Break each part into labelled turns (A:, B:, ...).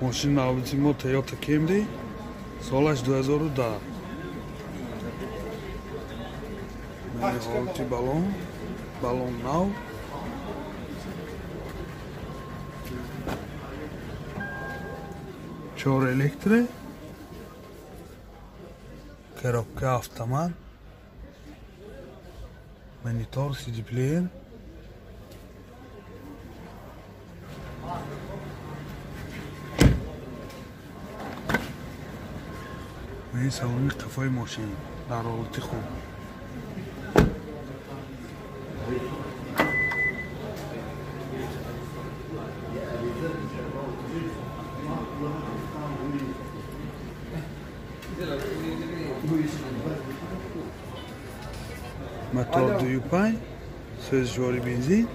A: ماشین نوبتی ما تویوتا کیمری سالش 2010 من حالتی بالون نو چهار الکتره коробка автомат монитор CD плеер این салони қафои мошин дар ҳолати хуб мотор 2.5 сӯзишвори бензин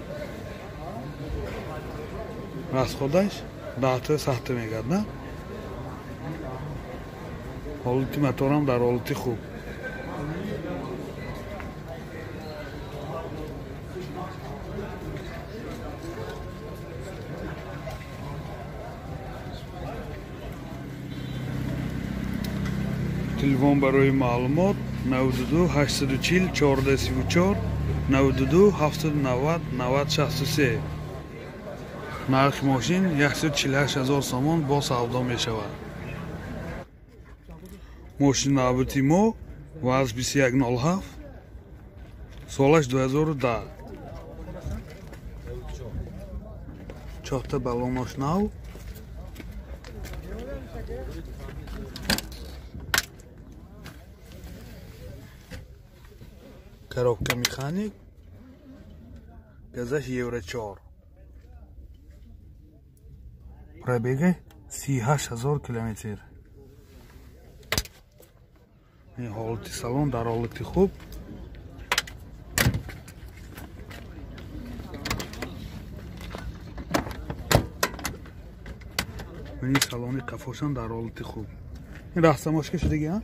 A: расходаш 10 сахта мегардад ҳолати моторам дар ҳолати хуб телефон барои маълумот 92 840 1434 92 790 9063 нархи мошин 148 000 сомон бо савдо мешавад мошини навбати мо ваз 2107 солаш 2010 чохта балонош нав коробка механик газаш евро 4 пробега 38 000 километр این حالتی سالن در حالتی خوب این سالن قفاشان در حالتی خوب این رخصه مشکل شدگی ها؟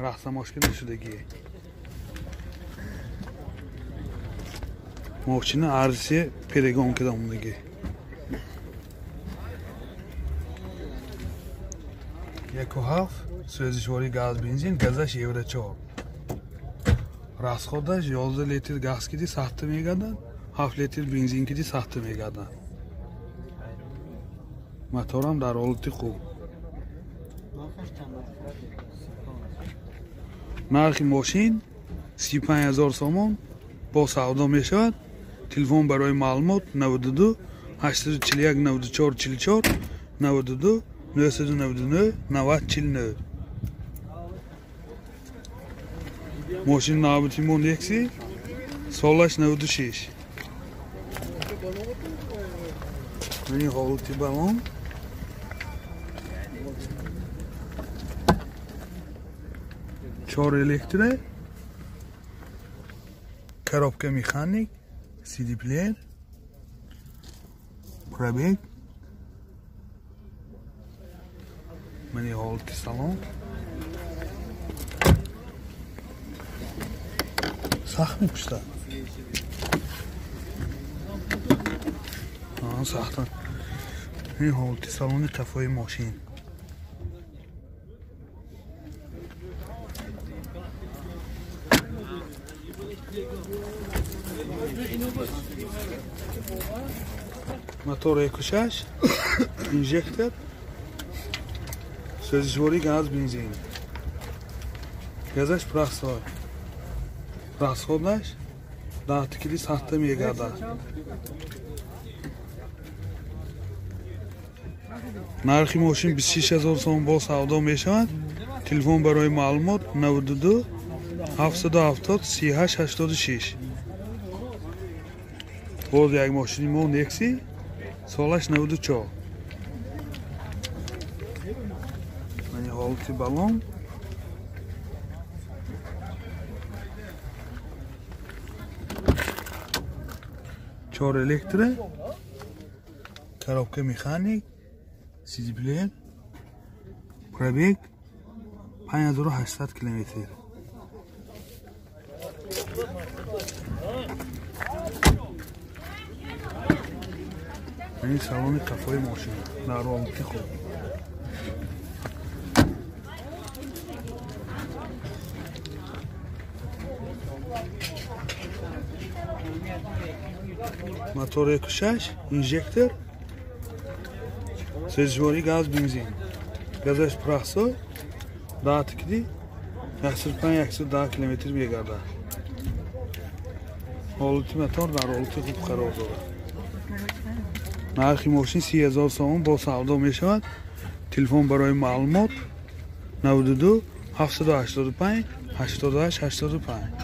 A: رخصه مشکل نشدگی ماشین عرضی پیرگان که دامونگی یک و هفت سوزشواری گاز بنزین газаш евро 4 расходаш 11 литр газ киди сахта мегардад 7 литр бензин киди сахта мегардад моторам дар ҳолати хуб нархи мошин 35 000 сомон бо савдо мешавад телефон барои маълумот 92 841 94 44 92 999 90 49 ماشین نوبتی مون یکسی سالش 96 این حالتی بالون چهار الکتره коробка механик CD плеер пробег من حالتی салон سخت میپوشتن سختن این حالتی سالن قفای ماشین موتور 1.6 інжектор سوزشواری گاز بنزین газаш простой расходаш 10 кили сахта мегардад нархи мошин 26 000 сом бо савдо мешавад телефон барои маълумот 92 770 38 86 боз як мошини мо некси солаш 94 мани ҳолати балон چهار الکتره коробка механик CD плеер пробег 5800 километр این سالن کافه ماشین در حالت خوب. موتور 1.6 اینژکتور سرجواری گاز بنزین گازش پراسو دات کدی 105-110 کیلومتر میگرده. حالت موتور در حالت خوب قرار دارد. نرخ ماشین 30,000 سوم با سودا می شود. تلفن برای معلومات 92 785 88 85.